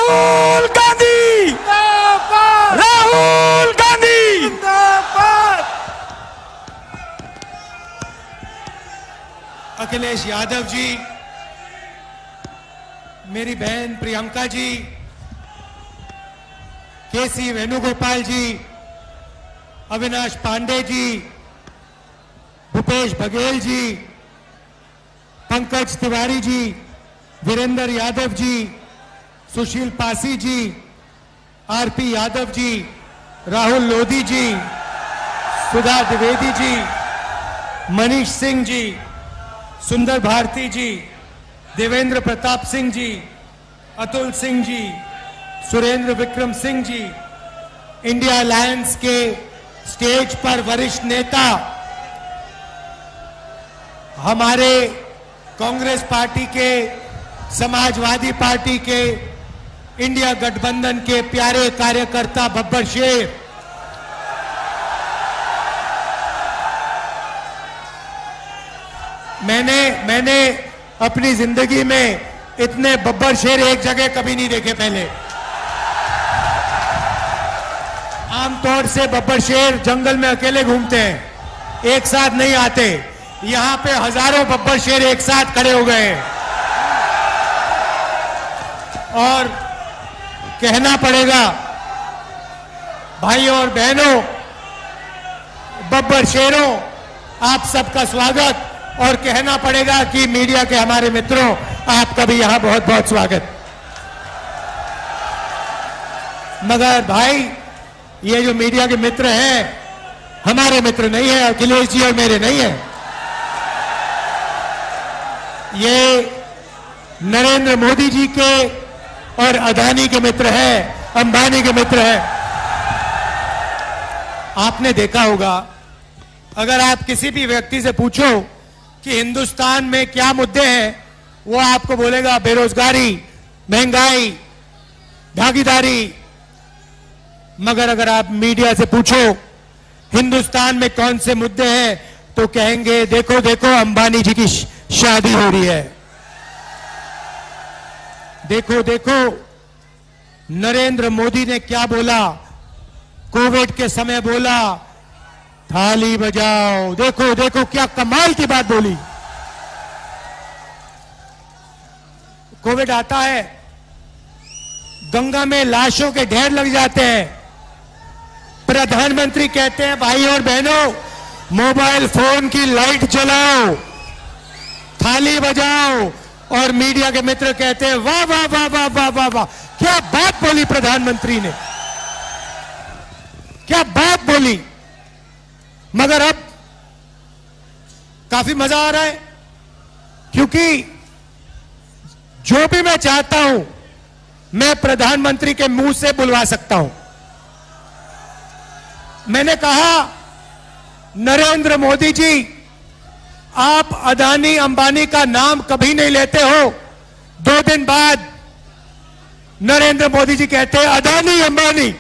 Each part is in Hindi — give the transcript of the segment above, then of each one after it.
राहुल गांधी, राहुल गांधी। अखिलेश यादव जी, मेरी बहन प्रियंका जी, केसी वेणुगोपाल जी, अविनाश पांडे जी, भूपेश बघेल जी, पंकज तिवारी जी, वीरेंद्र यादव जी, सुशील पासी जी, आरपी यादव जी, राहुल लोधी जी, सुधा द्विवेदी जी, मनीष सिंह जी, सुंदर भारती जी, देवेंद्र प्रताप सिंह जी, अतुल सिंह जी, सुरेंद्र विक्रम सिंह जी, इंडिया अलायंस के स्टेज पर वरिष्ठ नेता, हमारे कांग्रेस पार्टी के, समाजवादी पार्टी के, इंडिया गठबंधन के प्यारे कार्यकर्ता बब्बर शेर, मैंने अपनी जिंदगी में इतने बब्बर शेर एक जगह कभी नहीं देखे पहले। आमतौर से बब्बर शेर जंगल में अकेले घूमते हैं, एक साथ नहीं आते। यहां पे हजारों बब्बर शेर एक साथ खड़े हो गए हैं और कहना पड़ेगा भाइयों और बहनों, बब्बर शेरों, आप सबका स्वागत। और कहना पड़ेगा कि मीडिया के हमारे मित्रों, आपका भी यहां बहुत बहुत स्वागत। मगर भाई, ये जो मीडिया के मित्र हैं, हमारे मित्र नहीं है, अखिलेश जी और मेरे नहीं है। ये नरेंद्र मोदी जी के और अदानी के मित्र हैं, अंबानी के मित्र हैं। आपने देखा होगा, अगर आप किसी भी व्यक्ति से पूछो कि हिंदुस्तान में क्या मुद्दे हैं, वो आपको बोलेगा बेरोजगारी, महंगाई, भागीदारी। मगर अगर आप मीडिया से पूछो हिंदुस्तान में कौन से मुद्दे हैं, तो कहेंगे देखो देखो अंबानी जी की शादी हो रही है, देखो देखो नरेंद्र मोदी ने क्या बोला, कोविड के समय बोला थाली बजाओ, देखो देखो क्या कमाल की बात बोली। कोविड आता है, गंगा में लाशों के ढेर लग जाते हैं, प्रधानमंत्री कहते हैं भाई और बहनों, मोबाइल फोन की लाइट जलाओ, थाली बजाओ, और मीडिया के मित्र कहते हैं वाह वाह वाह वाह वाह वाह वाह, क्या बात बोली प्रधानमंत्री ने, क्या बात बोली। मगर अब काफी मजा आ रहा है, क्योंकि जो भी मैं चाहता हूं मैं प्रधानमंत्री के मुंह से बुलवा सकता हूं। मैंने कहा नरेंद्र मोदी जी, आप अदानी अंबानी का नाम कभी नहीं लेते हो। 2 दिन बाद नरेंद्र मोदी जी कहते हैं अदानी अंबानी।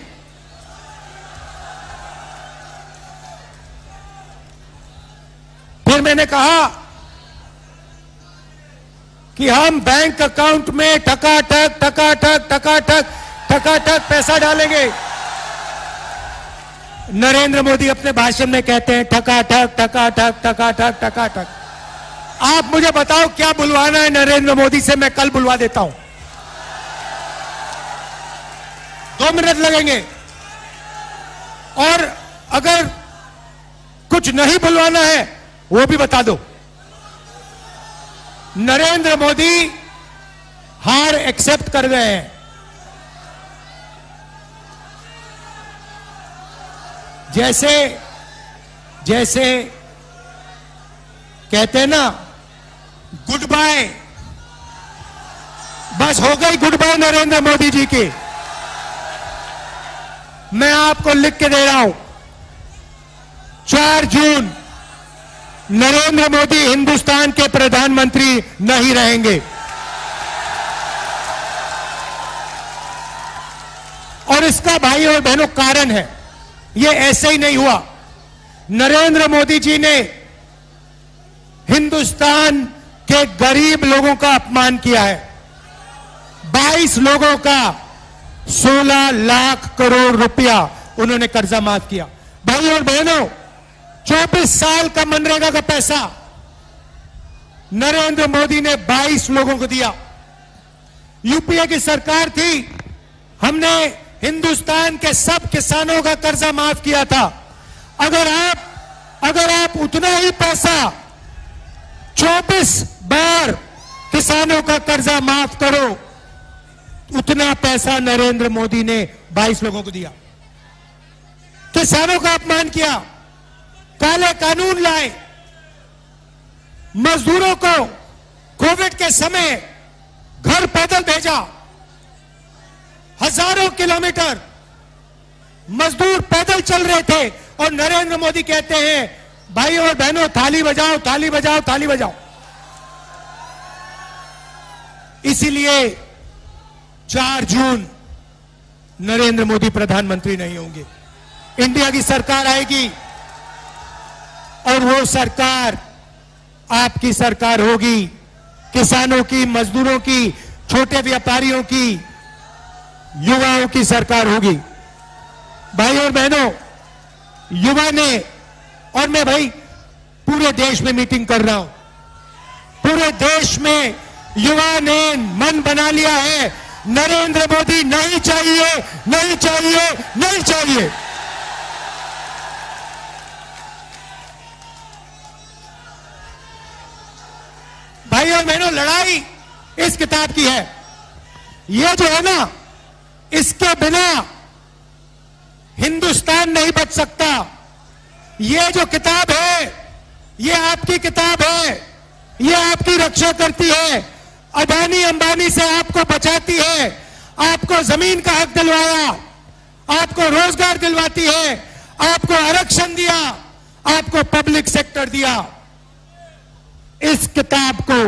फिर मैंने कहा कि हम बैंक अकाउंट में ठकाठक ठकाठक ठकाठक ठकाठक पैसा डालेंगे। नरेंद्र मोदी अपने भाषण में कहते हैं ठकाठक ठकाठक ठकाठक ठकाठक। आप मुझे बताओ क्या बुलवाना है नरेंद्र मोदी से, मैं कल बुलवा देता हूं। 2 मिनट लगेंगे। और अगर कुछ नहीं बुलवाना है वो भी बता दो। नरेंद्र मोदी हार एक्सेप्ट कर गए हैं। जैसे जैसे कहते हैं ना गुड बाय, बस हो गई गुड बाय नरेंद्र मोदी जी की। मैं आपको लिख के दे रहा हूं, 4 जून नरेंद्र मोदी हिंदुस्तान के प्रधानमंत्री नहीं रहेंगे। और इसका भाई और बहनों कारण है, ये ऐसे ही नहीं हुआ। नरेंद्र मोदी जी ने हिंदुस्तान के गरीब लोगों का अपमान किया है। 22 लोगों का 16 लाख करोड़ रुपया उन्होंने कर्जा माफ किया। भाई और बहनों, 24 साल का मनरेगा का पैसा नरेंद्र मोदी ने 22 लोगों को दिया। यूपीए की सरकार थी, हमने हिंदुस्तान के सब किसानों का कर्जा माफ किया था। अगर आप उतना ही पैसा 24 बार किसानों का कर्जा माफ करो, उतना पैसा नरेंद्र मोदी ने 22 लोगों को दिया। किसानों का अपमान किया, काले कानून लाए, मजदूरों को कोविड के समय घर पैदल भेजा, हजारों किलोमीटर मजदूर पैदल चल रहे थे, और नरेंद्र मोदी कहते हैं भाई और बहनों थाली बजाओ, थाली बजाओ, थाली बजाओ। इसीलिए 4 जून नरेंद्र मोदी प्रधानमंत्री नहीं होंगे, इंडिया की सरकार आएगी, और वो सरकार आपकी सरकार होगी, किसानों की, मजदूरों की, छोटे व्यापारियों की, युवाओं की सरकार होगी। भाई और बहनों, युवा ने, और मैं भाई पूरे देश में मीटिंग कर रहा हूं, पूरे देश में युवा ने मन बना लिया है, नरेंद्र मोदी नहीं चाहिए, नहीं चाहिए, नहीं चाहिए। भाई और बहनों, लड़ाई इस किताब की है। ये जो है ना, इसके बिना हिंदुस्तान नहीं बच सकता। ये जो किताब है, ये आपकी किताब है, ये आपकी रक्षा करती है, अदानी अंबानी से आपको बचाती है, आपको जमीन का हक दिलवाया, आपको रोजगार दिलवाती है, आपको आरक्षण दिया, आपको पब्लिक सेक्टर दिया। इस किताब को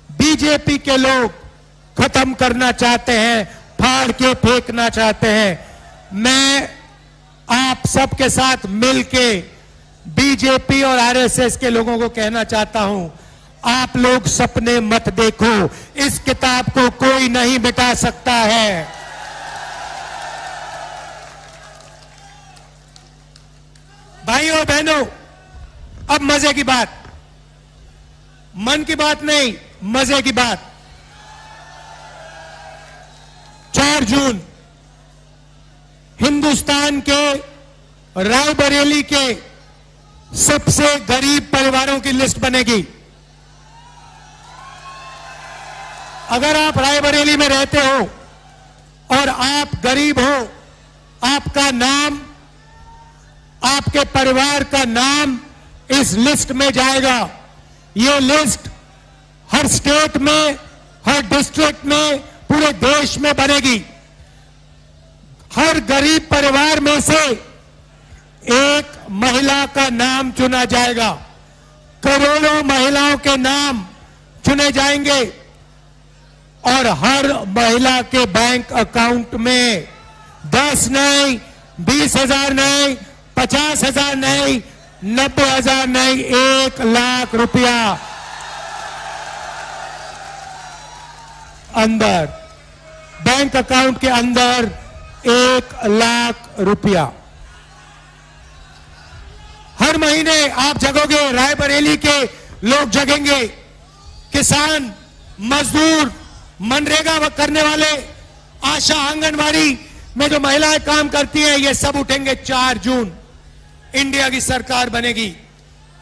बीजेपी के लोग खत्म करना चाहते हैं, फाड़ के फेंकना चाहते हैं। मैं आप सबके साथ मिलके बीजेपी और आरएसएस के लोगों को कहना चाहता हूं, आप लोग सपने मत देखो, इस किताब को कोई नहीं मिटा सकता है। भाइयों और बहनों, अब मजे की बात, मन की बात नहीं, मजे की बात। 4 जून हिंदुस्तान के रायबरेली के सबसे गरीब परिवारों की लिस्ट बनेगी। अगर आप रायबरेली में रहते हो और आप गरीब हो, आपका नाम, आपके परिवार का नाम इस लिस्ट में जाएगा। ये लिस्ट हर स्टेट में, हर डिस्ट्रिक्ट में, पूरे देश में बनेगी। हर गरीब परिवार में से एक महिला का नाम चुना जाएगा, करोड़ों महिलाओं के नाम चुने जाएंगे, और हर महिला के बैंक अकाउंट में 10 नहीं, 20,000 नहीं, 50,000 नहीं, 90,000 नहीं, 1 लाख रुपया अंदर, बैंक अकाउंट के अंदर 1 लाख रुपया। हर महीने आप जगोगे, रायबरेली के लोग जगेंगे, किसान, मजदूर, मनरेगा करने वाले, आशा, आंगनवाड़ी में जो महिलाएं काम करती हैं, ये सब उठेंगे। 4 जून इंडिया की सरकार बनेगी,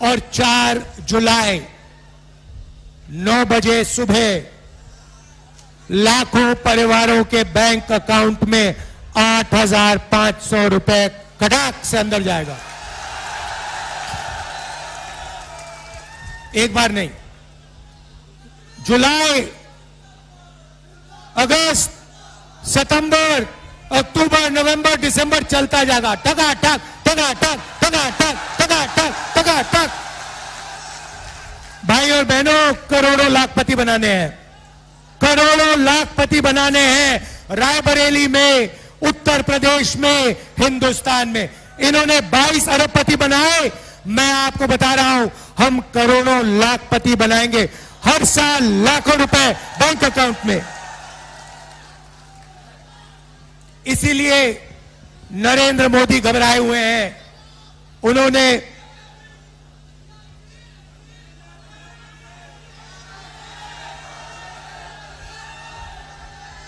और 4 जुलाई 9 बजे सुबह लाखों परिवारों के बैंक अकाउंट में 8,500 रुपए कड़ाक से अंदर जाएगा। एक बार नहीं, जुलाई, अगस्त, सितंबर, अक्टूबर, नवंबर, दिसंबर चलता जाएगा, टका टक, टका टक, टका टक, टका टक, टका टक। भाई और बहनों, करोड़ों लाखपति बनाने हैं, करोड़ों लाखपति बनाने हैं। रायबरेली में, उत्तर प्रदेश में, हिंदुस्तान में इन्होंने 22 अरबपति बनाए। मैं आपको बता रहा हूं, हम करोड़ों लाखपति बनाएंगे, हर साल लाखों रुपए बैंक अकाउंट में। इसीलिए नरेंद्र मोदी घबराए हुए हैं। उन्होंने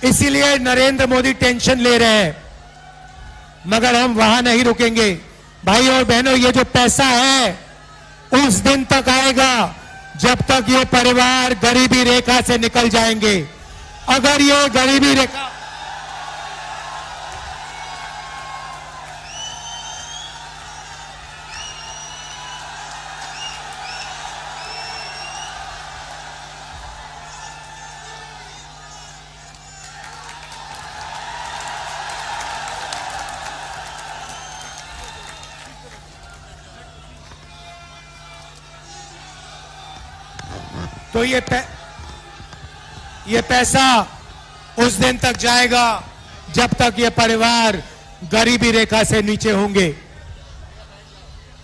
इसीलिए नरेंद्र मोदी टेंशन ले रहे हैं, मगर हम वहां नहीं रुकेंगे। भाई और बहनों, ये जो पैसा है उस दिन तक आएगा जब तक ये परिवार गरीबी रेखा से निकल जाएंगे। अगर ये गरीबी रेखा तो ये पैसा उस दिन तक जाएगा जब तक ये परिवार गरीबी रेखा से नीचे होंगे।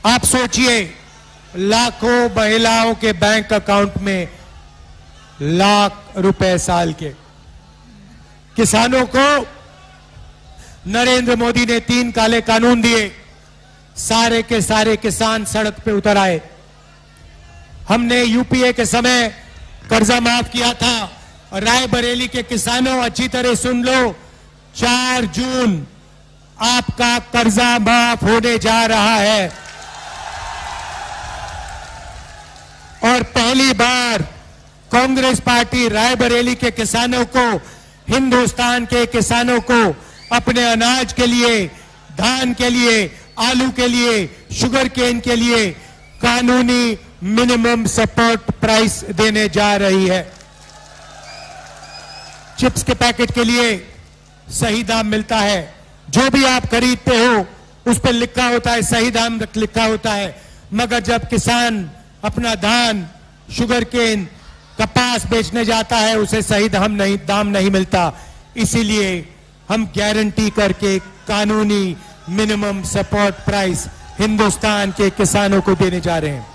आप सोचिए, लाखों महिलाओं के बैंक अकाउंट में लाख रुपए साल के। किसानों को नरेंद्र मोदी ने 3 काले कानून दिए, सारे के सारे किसान सड़क पे उतर आए। हमने यूपीए के समय कर्जा माफ किया था। रायबरेली के किसानों, अच्छी तरह सुन लो, 4 जून आपका कर्जा माफ होने जा रहा है। और पहली बार कांग्रेस पार्टी रायबरेली के किसानों को, हिंदुस्तान के किसानों को अपने अनाज के लिए, धान के लिए, आलू के लिए, शुगर केन के लिए कानूनी मिनिमम सपोर्ट प्राइस देने जा रही है। चिप्स के पैकेट के लिए सही दाम मिलता है। जो भी आप खरीदते हो उस पर लिखा होता है, सही दाम लिखा होता है, मगर जब किसान अपना धान, शुगर केन, कपास बेचने जाता है उसे सही दाम नहीं मिलता। इसीलिए हम गारंटी करके कानूनी मिनिमम सपोर्ट प्राइस हिंदुस्तान के किसानों को देने जा रहे हैं।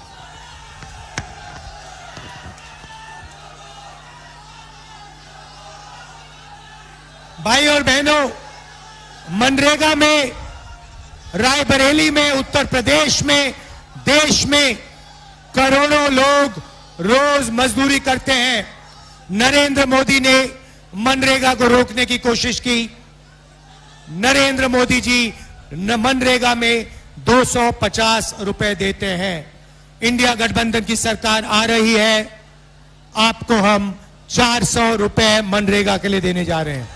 भाई और बहनों, मनरेगा में, रायबरेली में, उत्तर प्रदेश में, देश में करोड़ों लोग रोज मजदूरी करते हैं। नरेंद्र मोदी ने मनरेगा को रोकने की कोशिश की। नरेंद्र मोदी जी मनरेगा में 250 रुपए देते हैं। इंडिया गठबंधन की सरकार आ रही है, आपको हम 400 रुपए मनरेगा के लिए देने जा रहे हैं।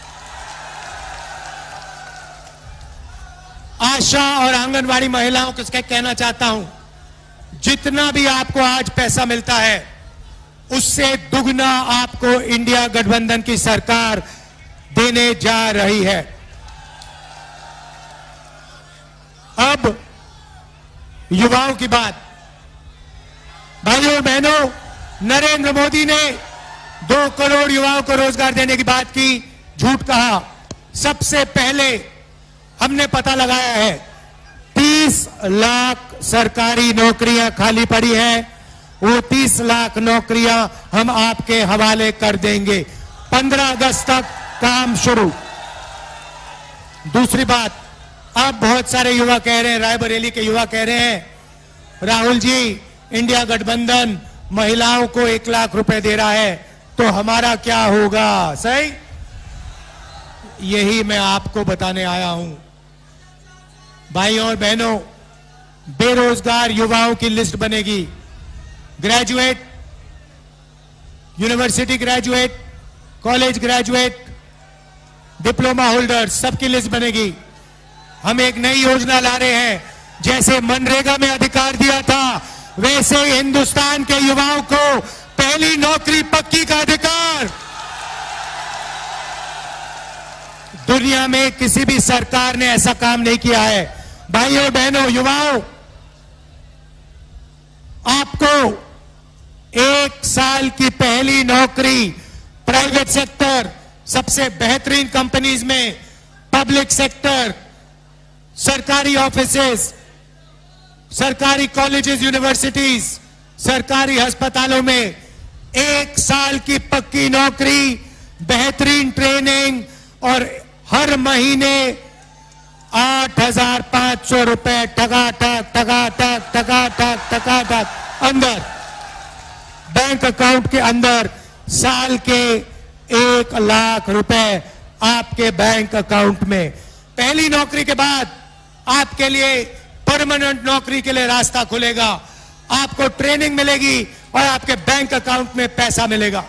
आशा और आंगनवाड़ी महिलाओं को इसका कहना चाहता हूं, जितना भी आपको आज पैसा मिलता है उससे दुगना आपको इंडिया गठबंधन की सरकार देने जा रही है। अब युवाओं की बात। भाइयों और बहनों, नरेंद्र मोदी ने 2 करोड़ युवाओं को रोजगार देने की बात की, झूठ कहा। सबसे पहले हमने पता लगाया है 30 लाख सरकारी नौकरियां खाली पड़ी हैं। वो 30 लाख नौकरियां हम आपके हवाले कर देंगे। 15 अगस्त तक काम शुरू। दूसरी बात, अब बहुत सारे युवा कह रहे हैं, रायबरेली के युवा कह रहे हैं, राहुल जी इंडिया गठबंधन महिलाओं को 1 लाख रुपए दे रहा है तो हमारा क्या होगा? सही, यही मैं आपको बताने आया हूं। भाइयों और बहनों, बेरोजगार युवाओं की लिस्ट बनेगी। Graduate, university graduate, college graduate, diploma holder, सबकी लिस्ट बनेगी। हम एक नई योजना ला रहे हैं, जैसे मनरेगा में अधिकार दिया था वैसे हिंदुस्तान के युवाओं को पहली नौकरी पक्की का अधिकार। दुनिया में किसी भी सरकार ने ऐसा काम नहीं किया है। भाइयों बहनों, युवाओं, आपको 1 साल की पहली नौकरी प्राइवेट सेक्टर, सबसे बेहतरीन कंपनीज में, पब्लिक सेक्टर, सरकारी ऑफिसेस, सरकारी कॉलेजेस, यूनिवर्सिटीज, सरकारी अस्पतालों में 1 साल की पक्की नौकरी, बेहतरीन ट्रेनिंग और हर महीने 8,500 रुपए टका अंदर बैंक अकाउंट के अंदर, साल के 1 लाख रुपए आपके बैंक अकाउंट में। पहली नौकरी के बाद आपके लिए परमानेंट नौकरी के लिए रास्ता खुलेगा, आपको ट्रेनिंग मिलेगी और आपके बैंक अकाउंट में पैसा मिलेगा।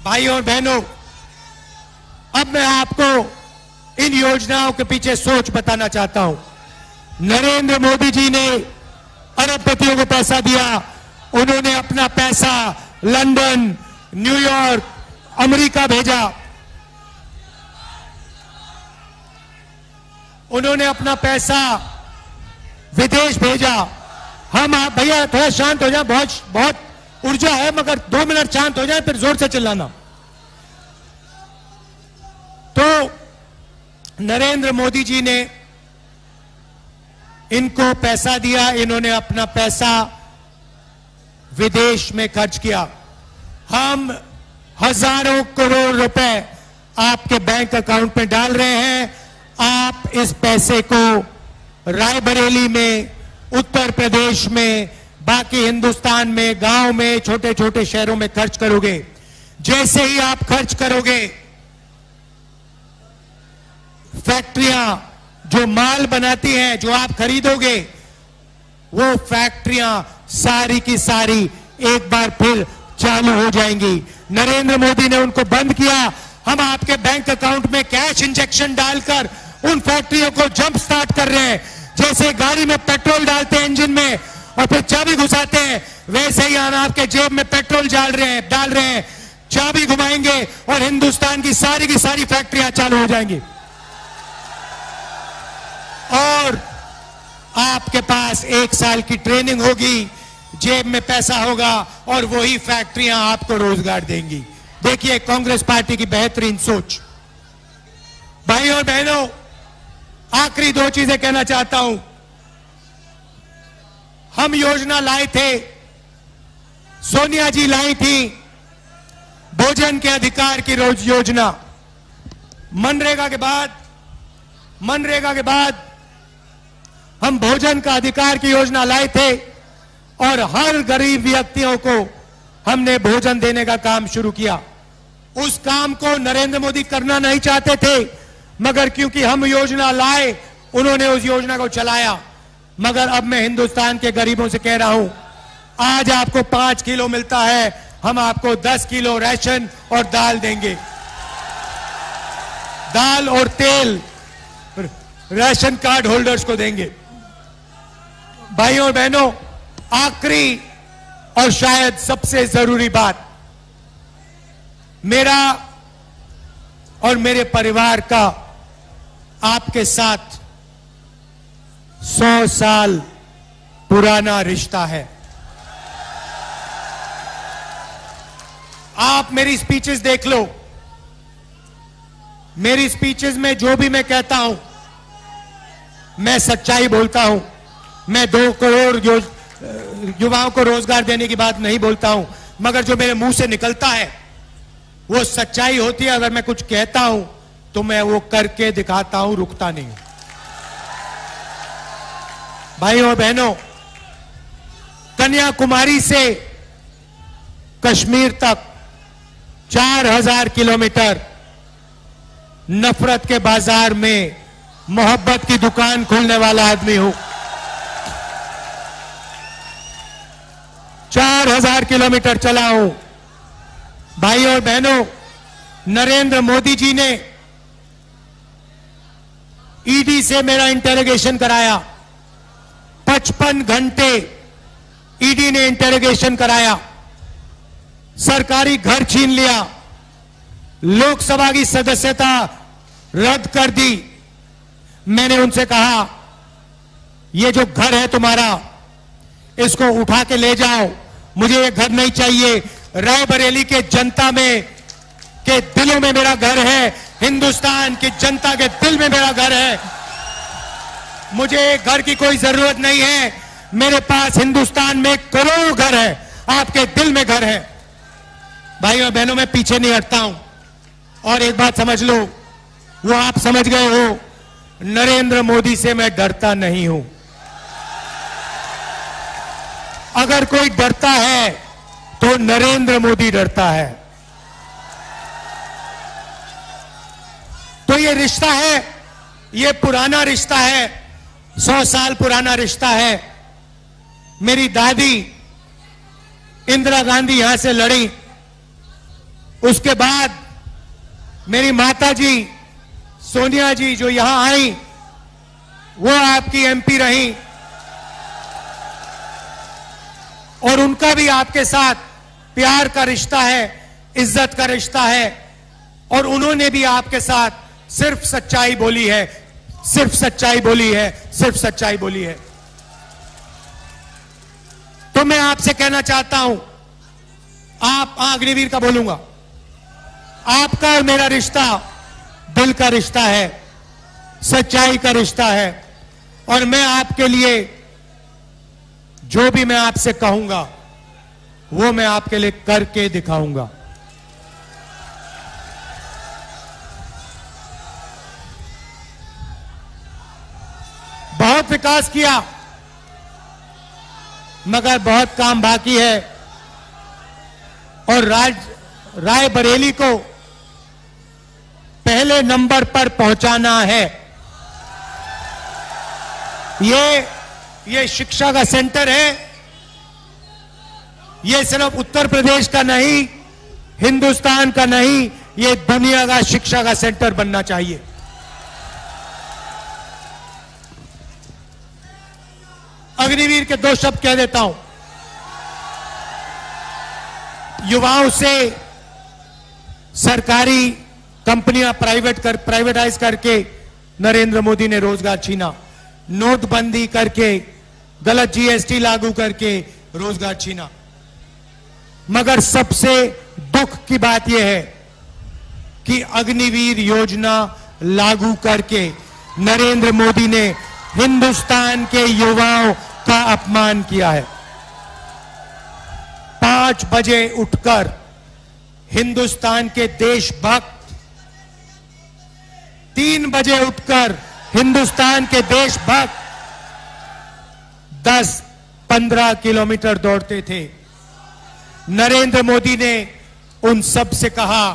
भाइयों और बहनों, अब मैं आपको इन योजनाओं के पीछे सोच बताना चाहता हूं। नरेंद्र मोदी जी ने अरबपतियों को पैसा दिया, उन्होंने अपना पैसा लंदन, न्यूयॉर्क, अमेरिका भेजा, उन्होंने अपना पैसा विदेश भेजा। हम आप भैया थोड़ा शांत हो जाए, बहुत ऊर्जा है, मगर 2 मिनट शांत हो जाए, फिर जोर से चिल्लाना। तो नरेंद्र मोदी जी ने इनको पैसा दिया, इन्होंने अपना पैसा विदेश में खर्च किया। हम हजारों करोड़ रुपए आपके बैंक अकाउंट में डाल रहे हैं। आप इस पैसे को रायबरेली में, उत्तर प्रदेश में, बाकी हिंदुस्तान में, गांव में, छोटे छोटे शहरों में खर्च करोगे। जैसे ही आप खर्च करोगे, फैक्ट्रियां जो माल बनाती हैं, जो आप खरीदोगे, वो फैक्ट्रियां सारी की सारी एक बार फिर चालू हो जाएंगी। नरेंद्र मोदी ने उनको बंद किया, हम आपके बैंक अकाउंट में कैश इंजेक्शन डालकर उन फैक्ट्रियों को जंप स्टार्ट कर रहे हैं। जैसे गाड़ी में पेट्रोल डालते हैं इंजन में और फिर चाबी घुसाते हैं, वैसे ही हम आपके जेब में पेट्रोल डाल रहे हैं, चाबी घुमाएंगे और हिंदुस्तान की सारी फैक्ट्रियां चालू हो जाएंगी। और आपके पास 1 साल की ट्रेनिंग होगी, जेब में पैसा होगा और वही फैक्ट्रियां आपको रोजगार देंगी। देखिए कांग्रेस पार्टी की बेहतरीन सोच। भाइयों और बहनों, आखिरी 2 चीजें कहना चाहता हूं। हम योजना लाए थे, सोनिया जी लाई थी, भोजन के अधिकार की योजना। मनरेगा के बाद हम भोजन का अधिकार की योजना लाए थे और हर गरीब व्यक्तियों को हमने भोजन देने का काम शुरू किया। उस काम को नरेंद्र मोदी करना नहीं चाहते थे, मगर क्योंकि हम योजना लाए, उन्होंने उस योजना को चलाया। मगर अब मैं हिंदुस्तान के गरीबों से कह रहा हूं, आज आपको 5 किलो मिलता है, हम आपको 10 किलो राशन और दाल देंगे। दाल और तेल राशन कार्ड होल्डर्स को देंगे। भाइयों और बहनों, आखिरी और शायद सबसे जरूरी बात, मेरा और मेरे परिवार का आपके साथ 100 साल पुराना रिश्ता है। आप मेरी स्पीचेस देख लो, मेरी स्पीचेस में जो भी मैं कहता हूं, मैं सच्चाई बोलता हूं। मैं 2 करोड़ युवाओं को रोजगार देने की बात नहीं बोलता हूं, मगर जो मेरे मुंह से निकलता है वो सच्चाई होती है। अगर मैं कुछ कहता हूं तो मैं वो करके दिखाता हूं, रुकता नहीं। भाइयों और बहनों, कन्याकुमारी से कश्मीर तक 4000 किलोमीटर नफरत के बाजार में मोहब्बत की दुकान खोलने वाला आदमी हूं। 4000 किलोमीटर चला हूं। भाइयों और बहनों, नरेंद्र मोदी जी ने ईडी से मेरा इंटेरोगेशन कराया। 55 घंटे ईडी ने इंटेरोगेशन कराया, सरकारी घर छीन लिया, लोकसभा की सदस्यता रद्द कर दी। मैंने उनसे कहा, ये जो घर है तुम्हारा, इसको उठा के ले जाओ, मुझे ये घर नहीं चाहिए। रायबरेली के जनता में के दिलों में मेरा घर है, हिंदुस्तान की जनता के दिल में मेरा घर है। मुझे घर की कोई जरूरत नहीं है। मेरे पास हिंदुस्तान में करोड़ों घर है, आपके दिल में घर है। भाइयों और बहनों, मैं पीछे नहीं हटता हूं। और एक बात समझ लो, वो आप समझ गए हो। नरेंद्र मोदी से मैं डरता नहीं हूं। अगर कोई डरता है तो नरेंद्र मोदी डरता है। तो ये रिश्ता है, ये पुराना रिश्ता है, 100 साल पुराना रिश्ता है। मेरी दादी इंदिरा गांधी यहां से लड़ी, उसके बाद मेरी माता जी सोनिया जी जो यहां आई, वो आपकी एमपी रही और उनका भी आपके साथ प्यार का रिश्ता है, इज्जत का रिश्ता है और उन्होंने भी आपके साथ सिर्फ सच्चाई बोली है, सिर्फ सच्चाई बोली है, सिर्फ सच्चाई बोली है। तो मैं आपसे कहना चाहता हूं, आप अग्निवीर का बोलूंगा, आपका और मेरा रिश्ता दिल का रिश्ता है, सच्चाई का रिश्ता है और मैं आपके लिए जो भी मैं आपसे कहूंगा वो मैं आपके लिए करके दिखाऊंगा। बहुत विकास किया मगर बहुत काम बाकी है और रायबरेली को पहले नंबर पर पहुंचाना है। ये शिक्षा का सेंटर है, ये सिर्फ उत्तर प्रदेश का नहीं, हिंदुस्तान का नहीं, ये दुनिया का शिक्षा का सेंटर बनना चाहिए। अग्निवीर के 2 शब्द कह देता हूं। युवाओं से सरकारी कंपनियां प्राइवेटाइज करके नरेंद्र मोदी ने रोजगार छीना, नोटबंदी करके, गलत जीएसटी लागू करके रोजगार छीना। मगर सबसे दुख की बात यह है कि अग्निवीर योजना लागू करके नरेंद्र मोदी ने हिंदुस्तान के युवाओं का अपमान किया है। 5 बजे उठकर हिंदुस्तान के देशभक्त 3 बजे उठकर हिंदुस्तान के देशभक्त 10-15 किलोमीटर दौड़ते थे। नरेंद्र मोदी ने उन सब से कहा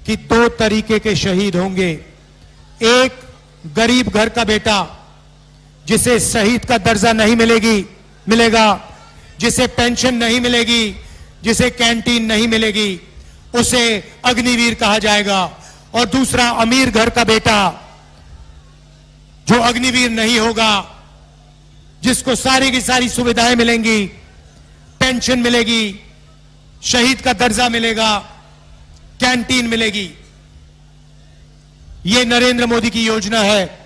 कि 2 तरीके के शहीद होंगे। एक गरीब घर का बेटा जिसे शहीद का दर्जा नहीं मिलेगा, जिसे पेंशन नहीं मिलेगी, जिसे कैंटीन नहीं मिलेगी, उसे अग्निवीर कहा जाएगा। और दूसरा अमीर घर का बेटा जो अग्निवीर नहीं होगा, जिसको सारी की सारी सुविधाएं मिलेंगी, पेंशन मिलेगी, शहीद का दर्जा मिलेगा, कैंटीन मिलेगी। यह नरेंद्र मोदी की योजना है,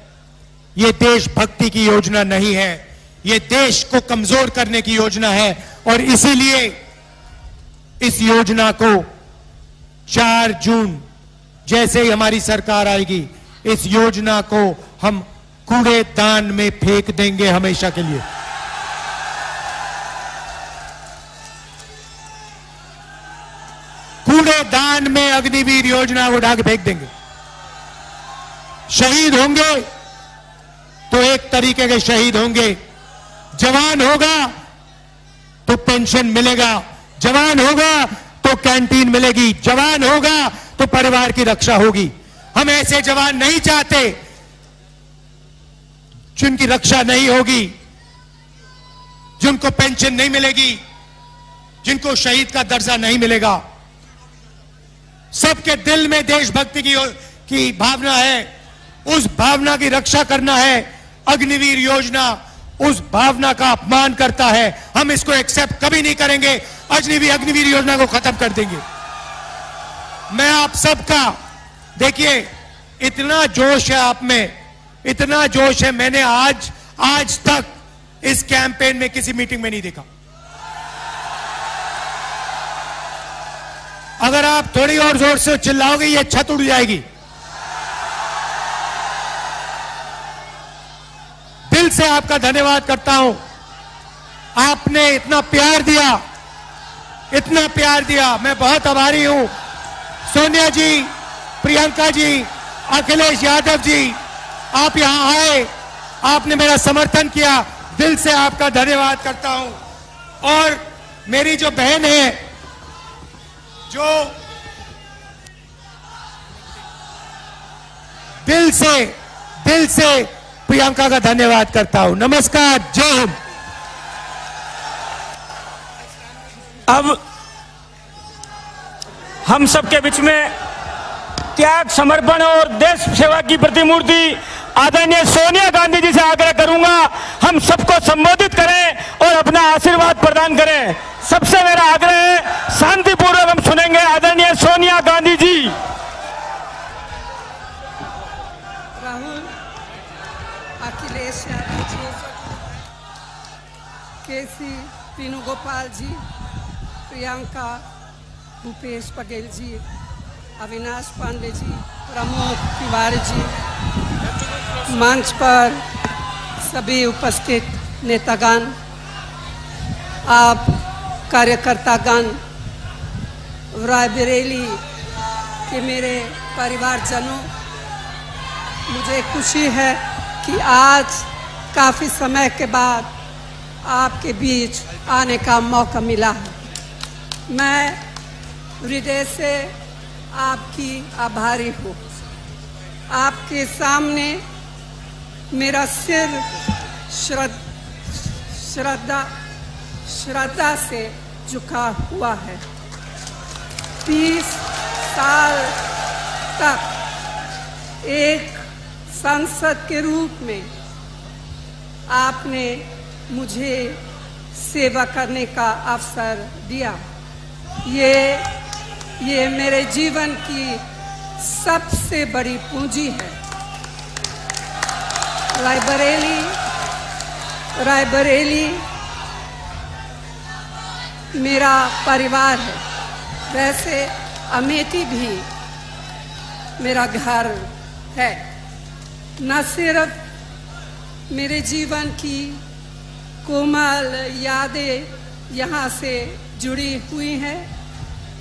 यह देशभक्ति की योजना नहीं है, यह देश को कमजोर करने की योजना है। और इसीलिए इस योजना को 4 जून जैसे ही हमारी सरकार आएगी, इस योजना को हम कूड़ेदान में फेंक देंगे हमेशा के लिए। कूड़ेदान में अग्निवीर योजना को ढाक फेंक देंगे। शहीद होंगे तो एक तरीके के शहीद होंगे। जवान होगा तो पेंशन मिलेगा, जवान होगा तो कैंटीन मिलेगी, जवान होगा तो परिवार की रक्षा होगी। हम ऐसे जवान नहीं चाहते जिनकी रक्षा नहीं होगी, जिनको पेंशन नहीं मिलेगी, जिनको शहीद का दर्जा नहीं मिलेगा। सबके दिल में देशभक्ति की भावना है, उस भावना की रक्षा करना है। अग्निवीर योजना उस भावना का अपमान करता है, हम इसको एक्सेप्ट कभी नहीं करेंगे। अग्निवीर योजना को खत्म कर देंगे। मैं आप सबका, देखिए इतना जोश है आप में, इतना जोश है, मैंने आज तक इस कैंपेन में किसी मीटिंग में नहीं देखा। अगर आप थोड़ी और जोर से चिल्लाओगे ये छत उड़ जाएगी। दिल से आपका धन्यवाद करता हूं, आपने इतना प्यार दिया, इतना प्यार दिया, मैं बहुत आभारी हूं। सोनिया जी, प्रियंका जी, अखिलेश यादव जी, आप यहां आए, आपने मेरा समर्थन किया, दिल से आपका धन्यवाद करता हूं। और मेरी जो बहन है, जो दिल से प्रियंका का धन्यवाद करता हूं। नमस्कार, जय हिंद। अब हम सबके बीच में त्याग, समर्पण और देश सेवा की प्रतिमूर्ति आदरणीय सोनिया गांधी जी से आग्रह करूंगा, हम सबको संबोधित करें और अपना आशीर्वाद प्रदान करें। सबसे मेरा आग्रह है, शांतिपूर्वक हम सुनेंगे आदरणीय सोनिया गांधी जी। राहुल, अखिलेश यादव जी, केसी वेणुगोपाल जी, प्रियंका, भूपेश बघेल जी, अविनाश पांडे जी, प्रमोद तिवारी जी, मंच पर सभी उपस्थित नेतागण, आप कार्यकर्तागण, रायबरेली के मेरे परिवारजनों, मुझे खुशी है कि आज काफ़ी समय के बाद आपके बीच आने का मौका मिला है। मैं हृदय से आपकी आभारी हूँ। आपके सामने मेरा सिर श्रद्धा से झुका हुआ है। 30 साल तक एक सांसद के रूप में आपने मुझे सेवा करने का अवसर दिया। ये मेरे जीवन की सबसे बड़ी पूंजी है। रायबरेली मेरा परिवार है। वैसे अमेठी भी मेरा घर है। न सिर्फ मेरे जीवन की कोमल यादें यहाँ से जुड़ी हुई हैं,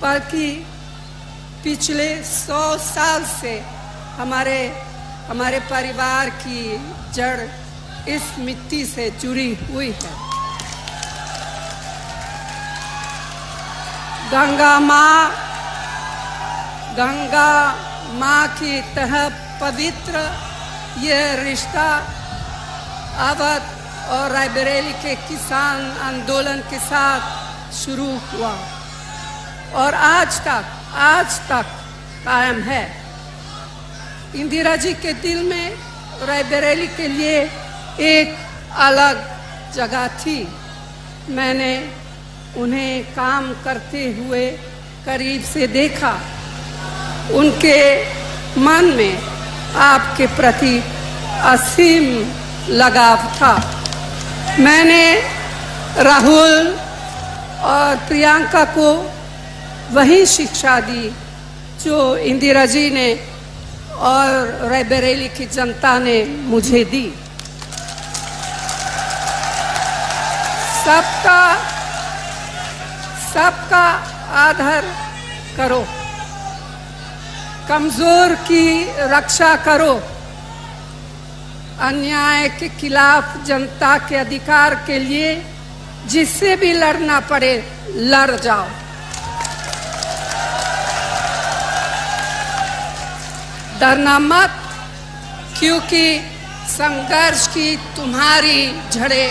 बल्कि पिछले 100 साल से हमारे परिवार की जड़ इस मिट्टी से जुड़ी हुई है। गंगा माँ की तरह पवित्र यह रिश्ता अवध और रायबरेली के किसान आंदोलन के साथ शुरू हुआ और आज तक कायम है। इंदिरा जी के दिल में रायबरेली के लिए एक अलग जगह थी। मैंने उन्हें काम करते हुए करीब से देखा। उनके मन में आपके प्रति असीम लगाव था। मैंने राहुल और प्रियंका को वही शिक्षा दी जो इंदिरा जी ने और रायबरेली की जनता ने मुझे दी। सबका आदर करो, कमजोर की रक्षा करो, अन्याय के खिलाफ जनता के अधिकार के लिए जिससे भी लड़ना पड़े लड़ जाओ। डरना मत, क्योंकि संघर्ष की तुम्हारी जड़ें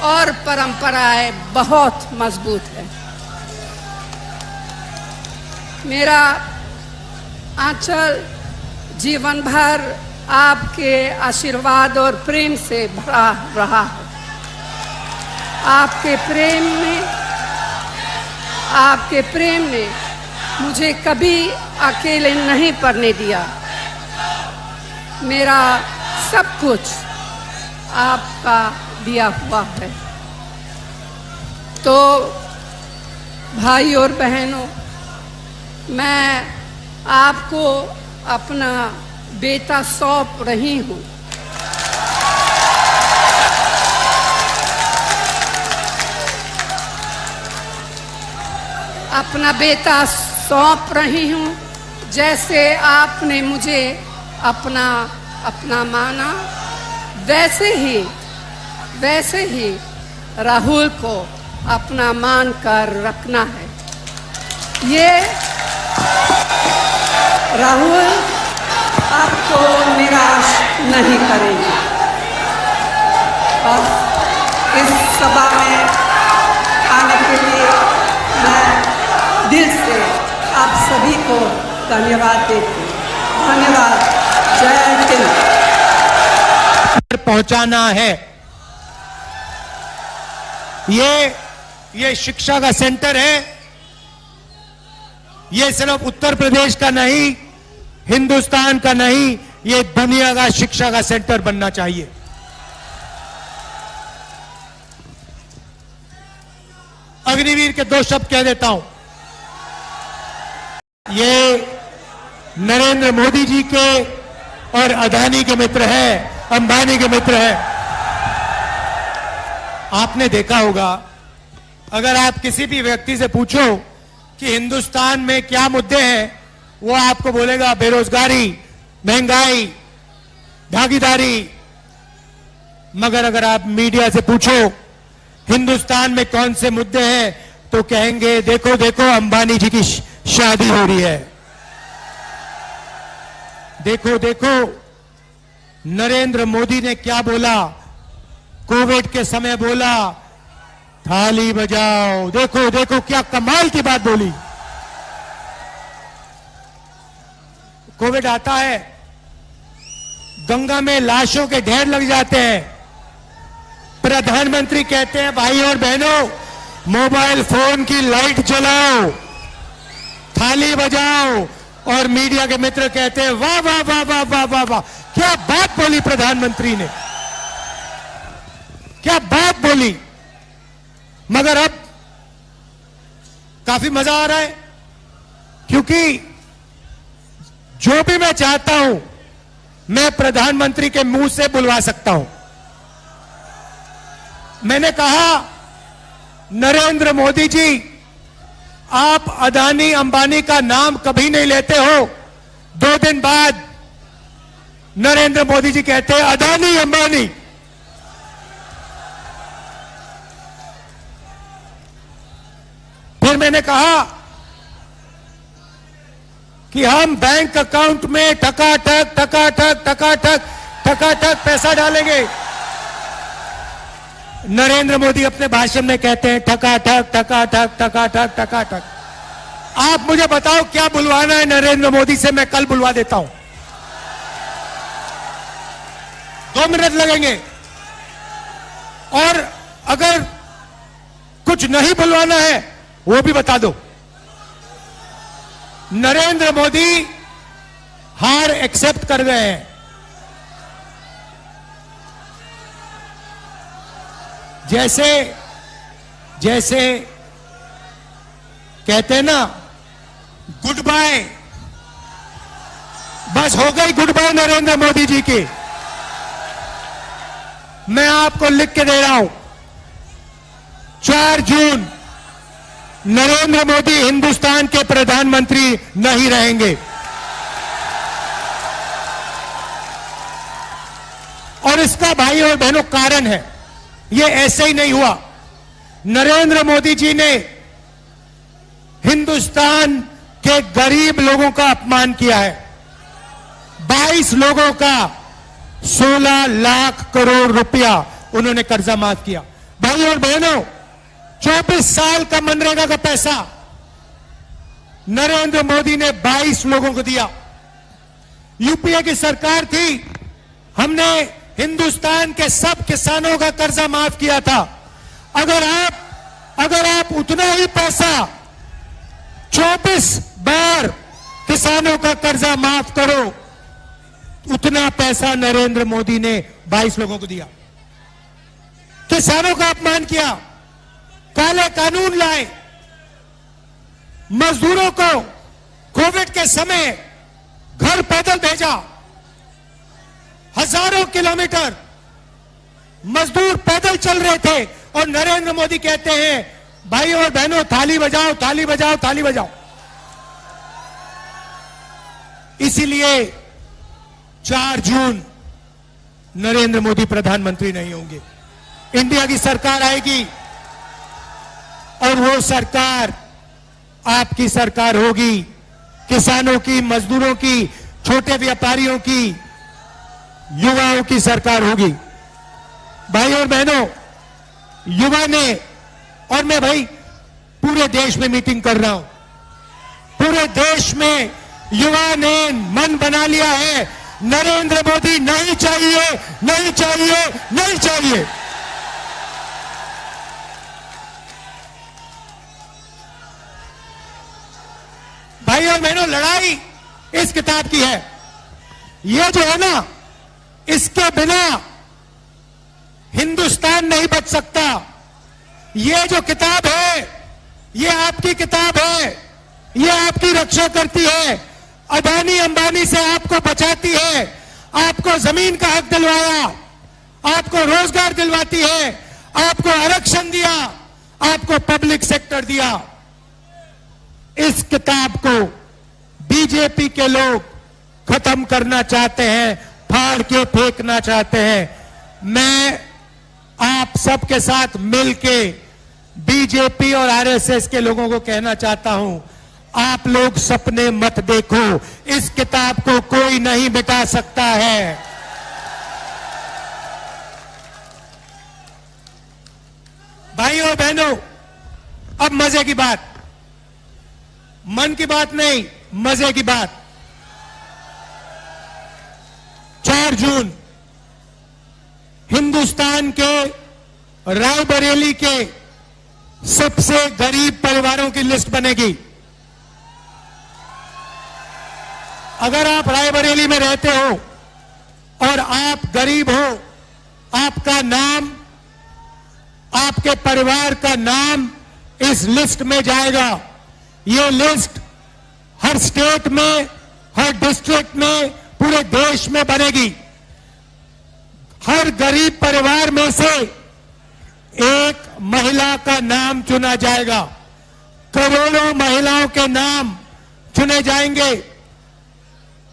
और परंपराएं बहुत मजबूत है। मेरा आंचल जीवन भर आपके आशीर्वाद और प्रेम से भरा रहा है। आपके प्रेम ने मुझे कभी अकेले नहीं पड़ने दिया। मेरा सब कुछ आपका दिया हुआ है। तो भाई और बहनों, मैं आपको अपना बेटा सौंप रही हूँ। अपना बेटा सौंप रही हूँ, जैसे आपने मुझे अपना माना, वैसे ही राहुल को अपना मान कर रखना है। ये राहुल आपको निराश नहीं करेंगे। और इस सभा में आने के लिए मैं दिल से आप सभी को धन्यवाद देती हूँ। धन्यवाद। जय हिंद। पहुंचाना है। ये शिक्षा का सेंटर है। ये सिर्फ उत्तर प्रदेश का नहीं, हिंदुस्तान का नहीं, ये दुनिया का शिक्षा का सेंटर बनना चाहिए। अग्निवीर के 2 शब्द कह देता हूं। ये नरेंद्र मोदी जी के और अदानी के मित्र हैं, अंबानी के मित्र हैं। आपने देखा होगा, अगर आप किसी भी व्यक्ति से पूछो कि हिंदुस्तान में क्या मुद्दे हैं, वो आपको बोलेगा बेरोजगारी, महंगाई, भागीदारी। मगर अगर आप मीडिया से पूछो हिंदुस्तान में कौन से मुद्दे हैं, तो कहेंगे देखो देखो अंबानी जी की शादी हो रही है, देखो देखो नरेंद्र मोदी ने क्या बोला, कोविड के समय बोला थाली बजाओ, देखो देखो क्या कमाल की बात बोली। कोविड आता है, गंगा में लाशों के ढेर लग जाते हैं, प्रधानमंत्री कहते हैं भाई और बहनों मोबाइल फोन की लाइट जलाओ, थाली बजाओ, और मीडिया के मित्र कहते हैं वाह वाह वाह वाह वाह वाह वाह, क्या बात बोली प्रधानमंत्री ने, क्या बात बोली। मगर अब काफी मजा आ रहा है, क्योंकि जो भी मैं चाहता हूं मैं प्रधानमंत्री के मुंह से बुलवा सकता हूं। मैंने कहा नरेंद्र मोदी जी, आप अदानी अंबानी का नाम कभी नहीं लेते हो। 2 दिन बाद नरेंद्र मोदी जी कहते हैं अदानी अंबानी। फिर मैंने कहा कि हम बैंक अकाउंट में ठकाठक ठकाठक ठकाठक ठकाठक पैसा डालेंगे। नरेंद्र मोदी अपने भाषण में कहते हैं ठकाठक ठकाठक ठकाठक ठकाठक। आप मुझे बताओ क्या बुलवाना है नरेंद्र मोदी से, मैं कल बुलवा देता हूं। 2 मिनट लगेंगे। और अगर कुछ नहीं बुलवाना है वो भी बता दो। नरेंद्र मोदी हार एक्सेप्ट कर गए हैं। जैसे कहते हैं ना गुड बाय, बस हो गई गुड बाय नरेंद्र मोदी जी की। मैं आपको लिख के दे रहा हूं, 4 जून नरेंद्र मोदी हिंदुस्तान के प्रधानमंत्री नहीं रहेंगे। और इसका भाई और बहनों कारण है, ये ऐसे ही नहीं हुआ। नरेंद्र मोदी जी ने हिंदुस्तान के गरीब लोगों का अपमान किया है। 22 लोगों का 16 लाख करोड़ रुपया उन्होंने कर्जा माफ किया। भाई और बहनों, 24 साल का मनरेगा का पैसा नरेंद्र मोदी ने 22 लोगों को दिया। यूपीए की सरकार थी, हमने हिंदुस्तान के सब किसानों का कर्जा माफ किया था। अगर आप उतना ही पैसा 24 बार किसानों का कर्जा माफ करो, उतना पैसा नरेंद्र मोदी ने 22 लोगों को दिया। किसानों का अपमान किया, काले कानून लाए, मजदूरों को कोविड के समय घर पैदल भेजा। हजारों किलोमीटर मजदूर पैदल चल रहे थे और नरेंद्र मोदी कहते हैं भाई और बहनों थाली बजाओ, थाली बजाओ, थाली बजाओ। इसीलिए 4 जून नरेंद्र मोदी प्रधानमंत्री नहीं होंगे। इंडिया की सरकार आएगी और वो सरकार आपकी सरकार होगी, किसानों की, मजदूरों की, छोटे व्यापारियों की, युवाओं की सरकार होगी। भाई और बहनों, युवा ने, और मैं भाई पूरे देश में मीटिंग कर रहा हूं, पूरे देश में युवा ने मन बना लिया है, नरेंद्र मोदी नहीं चाहिए, नहीं चाहिए, नहीं चाहिए। भाई और बहनों, लड़ाई इस किताब की है। ये जो है ना, इसके बिना हिंदुस्तान नहीं बच सकता। ये जो किताब है, ये आपकी किताब है, ये आपकी रक्षा करती है, अदानी अंबानी से आपको बचाती है, आपको जमीन का हक दिलवाया, आपको रोजगार दिलवाती है, आपको आरक्षण दिया, आपको पब्लिक सेक्टर दिया। इस किताब को बीजेपी के लोग खत्म करना चाहते हैं, फाड़ के फेंकना चाहते हैं। मैं आप सबके साथ मिलके बीजेपी और आरएसएस के लोगों को कहना चाहता हूं, आप लोग सपने मत देखो, इस किताब को कोई नहीं मिटा सकता है। भाइयों और बहनों, अब मजे की बात, मन की बात नहीं, मजे की बात। 4 जून हिंदुस्तान के रायबरेली के सबसे गरीब परिवारों की लिस्ट बनेगी। अगर आप रायबरेली में रहते हो और आप गरीब हो, आपका नाम, आपके परिवार का नाम इस लिस्ट में जाएगा। ये लिस्ट हर स्टेट में, हर डिस्ट्रिक्ट में, पूरे देश में बनेगी। हर गरीब परिवार में से एक महिला का नाम चुना जाएगा। करोड़ों महिलाओं के नाम चुने जाएंगे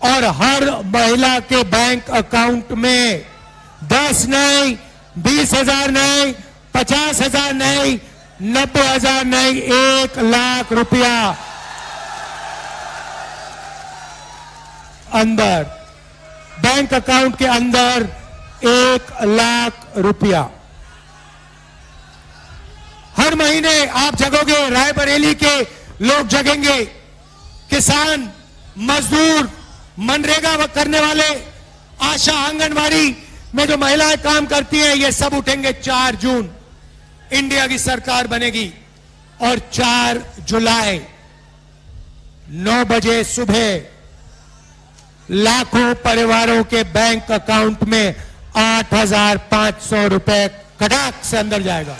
और हर महिला के बैंक अकाउंट में 10 नहीं, 20,000 नहीं, 50,000 नहीं, 90,000 नहीं, 1 लाख रुपया अंदर, बैंक अकाउंट के अंदर 1 लाख रुपया हर महीने आप जगोगे। रायबरेली के लोग जगेंगे, किसान, मजदूर, मनरेगा करने वाले, आशा, आंगनवाड़ी में जो महिलाएं काम करती हैं, ये सब उठेंगे। 4 जून इंडिया की सरकार बनेगी और 4 जुलाई 9 बजे सुबह लाखों परिवारों के बैंक अकाउंट में 8,500 रुपए कटाक से अंदर जाएगा।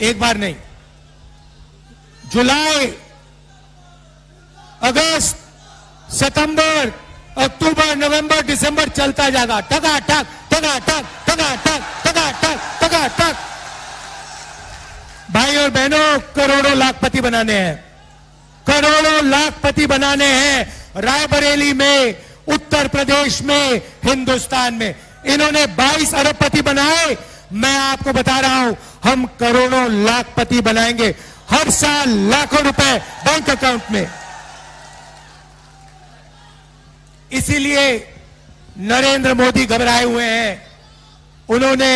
एक बार नहीं, जुलाई, अगस्त, सितंबर, अक्टूबर, नवंबर, दिसंबर चलता जाएगा। टका टक, टका टक, टका टक, टका टक, टका टक। भाई और बहनों, करोड़ों लाखपति बनाने हैं, करोड़ों लाखपति बनाने हैं। रायबरेली में, उत्तर प्रदेश में, हिंदुस्तान में इन्होंने 22 अरबपति बनाए। मैं आपको बता रहा हूं, हम करोड़ों लाखपति बनाएंगे। हर साल लाखों रुपए बैंक अकाउंट में। इसीलिए नरेंद्र मोदी घबराए हुए हैं। उन्होंने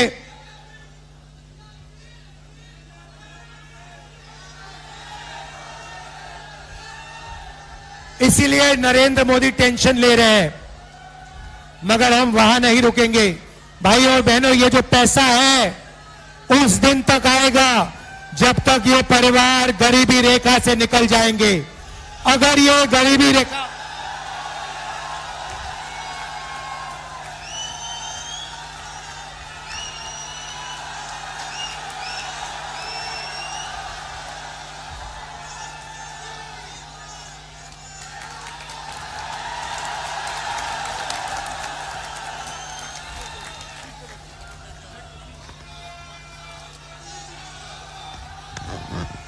इसीलिए नरेंद्र मोदी टेंशन ले रहे हैं, मगर हम वहां नहीं रुकेंगे। भाई और बहनों, ये जो पैसा है उस दिन तक आएगा जब तक ये परिवार गरीबी रेखा से निकल जाएंगे। अगर ये गरीबी रेखा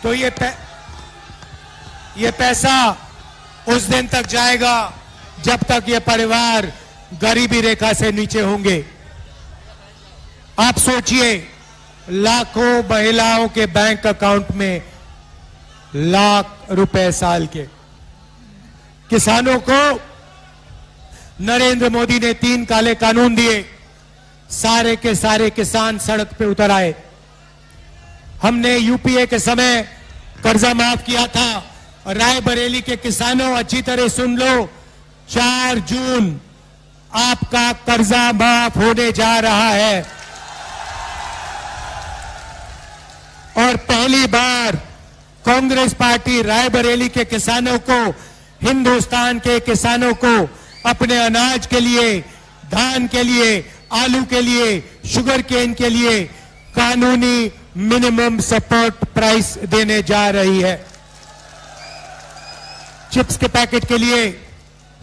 तो ये पैसा उस दिन तक जाएगा जब तक ये परिवार गरीबी रेखा से नीचे होंगे। आप सोचिए, लाखों महिलाओं के बैंक अकाउंट में लाख रुपए साल के। किसानों को नरेंद्र मोदी ने 3 काले कानून दिए, सारे के सारे किसान सड़क पे उतर आए। हमने यूपीए के समय कर्जा माफ किया था। रायबरेली के किसानों, अच्छी तरह सुन लो, 4 जून आपका कर्जा माफ होने जा रहा है और पहली बार कांग्रेस पार्टी रायबरेली के किसानों को, हिंदुस्तान के किसानों को अपने अनाज के लिए, धान के लिए, आलू के लिए, शुगर केन के लिए कानूनी मिनिमम सपोर्ट प्राइस देने जा रही है। चिप्स के पैकेट के लिए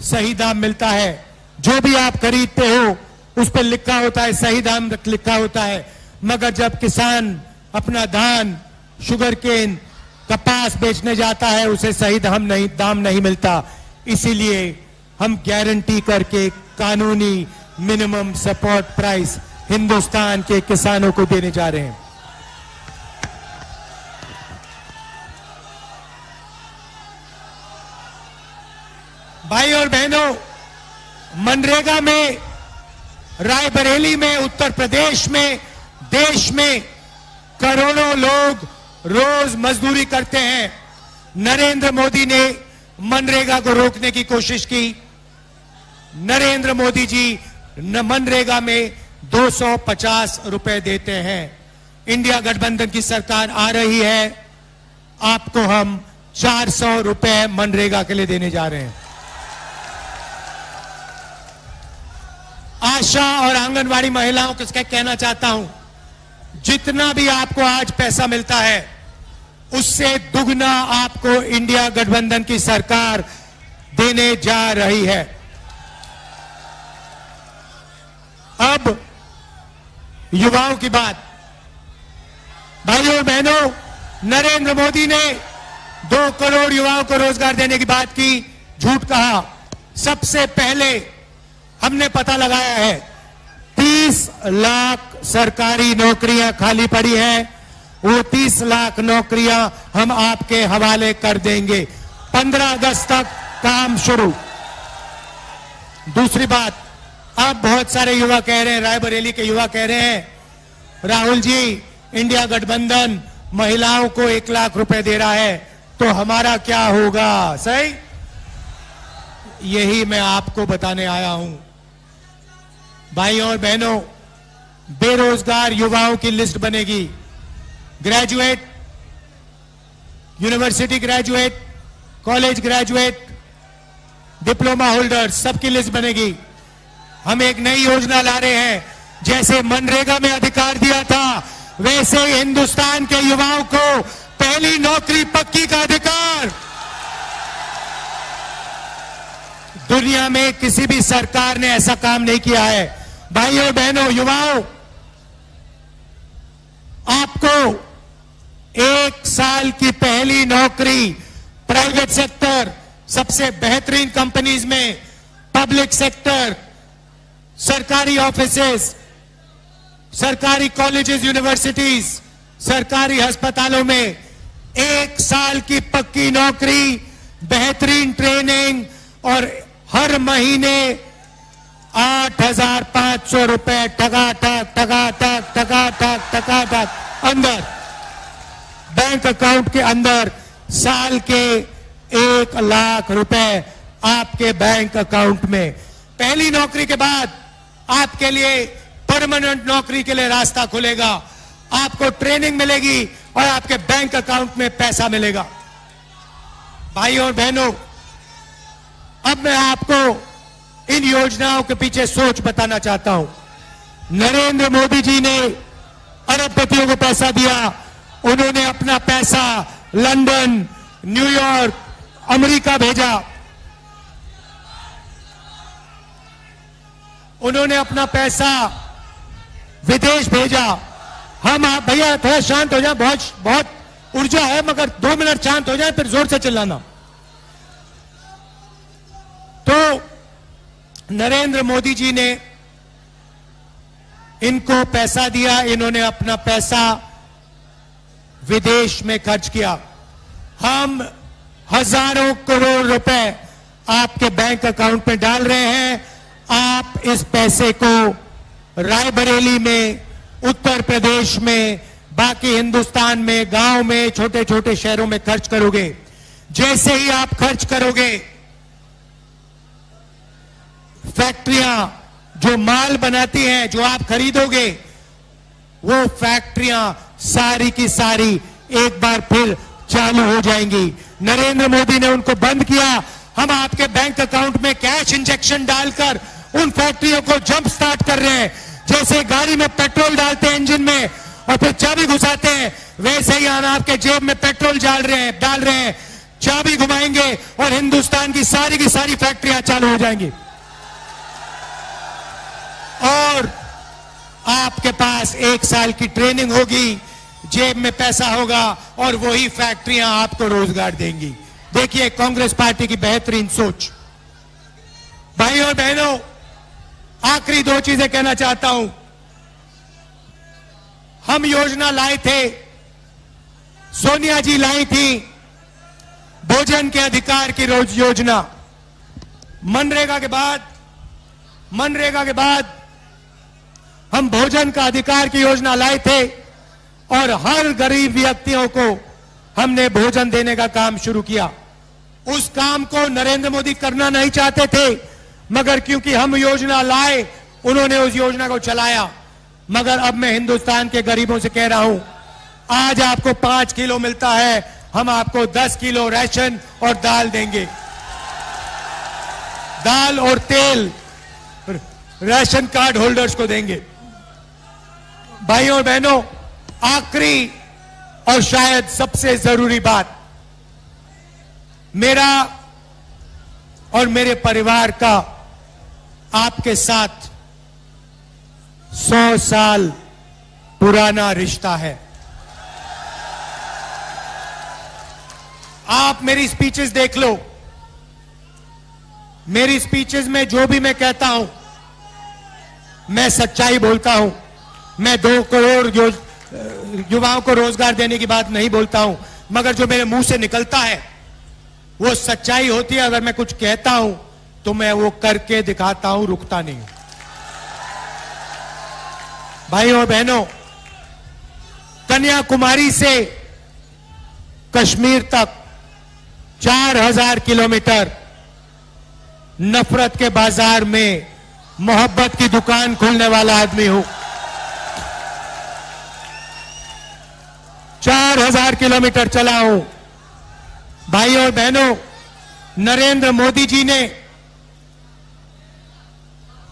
सही दाम मिलता है। जो भी आप खरीदते हो उस पर लिखा होता है, सही दाम लिखा होता है, मगर जब किसान अपना धान, शुगर केन, कपास बेचने जाता है उसे सही दाम नहीं मिलता। इसीलिए हम गारंटी करके कानूनी मिनिमम सपोर्ट प्राइस हिंदुस्तान के किसानों को देने जा रहे हैं। भाई और बहनों, मनरेगा में, रायबरेली में, उत्तर प्रदेश में, देश में करोड़ों लोग रोज मजदूरी करते हैं। नरेंद्र मोदी ने मनरेगा को रोकने की कोशिश की। नरेंद्र मोदी जी मनरेगा में 250 रुपए देते हैं। इंडिया गठबंधन की सरकार आ रही है, आपको हम 400 रुपए मनरेगा के लिए देने जा रहे हैं। आशा और आंगनवाड़ी महिलाओं को कहना चाहता हूं, जितना भी आपको आज पैसा मिलता है उससे दुगना आपको इंडिया गठबंधन की सरकार देने जा रही है। अब युवाओं की बात। भाइयों और बहनों, नरेंद्र मोदी ने 2 करोड़ युवाओं को रोजगार देने की बात की, झूठ कहा। सबसे पहले हमने पता लगाया है 30 लाख सरकारी नौकरियां खाली पड़ी हैं, वो 30 लाख नौकरियां हम आपके हवाले कर देंगे। 15 अगस्त तक काम शुरू। दूसरी बात, अब बहुत सारे युवा कह रहे हैं, रायबरेली के युवा कह रहे हैं, राहुल जी इंडिया गठबंधन महिलाओं को 1 लाख रुपए दे रहा है तो हमारा क्या होगा? सही, यही मैं आपको बताने आया हूं। भाइयों और बहनों, बेरोजगार युवाओं की लिस्ट बनेगी। Graduate, university graduate, college graduate, diploma holder, सबकी लिस्ट बनेगी। हम एक नई योजना ला रहे हैं, जैसे मनरेगा में अधिकार दिया था वैसे हिंदुस्तान के युवाओं को पहली नौकरी पक्की का अधिकार। दुनिया में किसी भी सरकार ने ऐसा काम नहीं किया है। भाइयों बहनों, युवाओं, आपको 1 साल की पहली नौकरी प्राइवेट सेक्टर, सबसे बेहतरीन कंपनीज में, पब्लिक सेक्टर, सरकारी ऑफिसेस, सरकारी कॉलेजेस, यूनिवर्सिटीज, सरकारी अस्पतालों में 1 साल की पक्की नौकरी, बेहतरीन ट्रेनिंग और हर महीने 8,500 रुपए टका अंदर बैंक अकाउंट के अंदर, साल के 1 लाख रुपए आपके बैंक अकाउंट में। पहली नौकरी के बाद आपके लिए परमानेंट नौकरी के लिए रास्ता खुलेगा। आपको ट्रेनिंग मिलेगी और आपके बैंक अकाउंट में पैसा मिलेगा। भाइयों और बहनों, अब मैं आपको इन योजनाओं के पीछे सोच बताना चाहता हूं। नरेंद्र मोदी जी ने अरबपतियों को पैसा दिया। उन्होंने अपना पैसा लंदन, न्यूयॉर्क, अमेरिका भेजा। उन्होंने अपना पैसा विदेश भेजा। हम आप भैया थोड़ा शांत हो जाए, बहुत ऊर्जा है, मगर 2 मिनट शांत हो जाए फिर जोर से चिल्लाना। नरेंद्र मोदी जी ने इनको पैसा दिया, इन्होंने अपना पैसा विदेश में खर्च किया। हम हजारों करोड़ रुपए आपके बैंक अकाउंट में डाल रहे हैं। आप इस पैसे को रायबरेली में, उत्तर प्रदेश में, बाकी हिंदुस्तान में, गांव में, छोटे छोटे शहरों में खर्च करोगे। जैसे ही आप खर्च करोगे, फैक्ट्रियां जो माल बनाती हैं, जो आप खरीदोगे, वो फैक्ट्रियां सारी की सारी एक बार फिर चालू हो जाएंगी। नरेंद्र मोदी ने उनको बंद किया। हम आपके बैंक अकाउंट में कैश इंजेक्शन डालकर उन फैक्ट्रियों को जंप स्टार्ट कर रहे हैं। जैसे गाड़ी में पेट्रोल डालते हैं इंजन में और फिर चाबी घुसाते हैं, वैसे ही हम आपके जेब में पेट्रोल डाल रहे हैं, चाबी घुमाएंगे और हिंदुस्तान की सारी फैक्ट्रियां चालू हो जाएंगी। और आपके पास 1 साल की ट्रेनिंग होगी, जेब में पैसा होगा और वही फैक्ट्रियां आपको रोजगार देंगी। देखिए कांग्रेस पार्टी की बेहतरीन सोच। भाइयों और बहनों, आखिरी 2 चीजें कहना चाहता हूं। हम योजना लाए थे, सोनिया जी लाई थी, भोजन के अधिकार की योजना। मनरेगा के बाद हम भोजन का अधिकार की योजना लाए थे और हर गरीब व्यक्तियों को हमने भोजन देने का काम शुरू किया। उस काम को नरेंद्र मोदी करना नहीं चाहते थे, मगर क्योंकि हम योजना लाए, उन्होंने उस योजना को चलाया। मगर अब मैं हिंदुस्तान के गरीबों से कह रहा हूं, आज आपको 5 किलो मिलता है, हम आपको 10 किलो राशन और दाल देंगे। दाल और तेल राशन कार्ड होल्डर्स को देंगे। भाइयों और बहनों, आखिरी और शायद सबसे जरूरी बात, मेरा और मेरे परिवार का आपके साथ 100 साल पुराना रिश्ता है। आप मेरी स्पीचेस देख लो। मेरी स्पीचेस में जो भी मैं कहता हूं, मैं सच्चाई बोलता हूं। मैं 2 करोड़ युवाओं को रोजगार देने की बात नहीं बोलता हूं, मगर जो मेरे मुंह से निकलता है वो सच्चाई होती है। अगर मैं कुछ कहता हूं तो मैं वो करके दिखाता हूं, रुकता नहीं। भाइयों और बहनों, कन्याकुमारी से कश्मीर तक 4000 किलोमीटर नफरत के बाजार में मोहब्बत की दुकान खोलने वाला आदमी हूं। 4000 किलोमीटर चला हूं। भाइयों और बहनों, नरेंद्र मोदी जी ने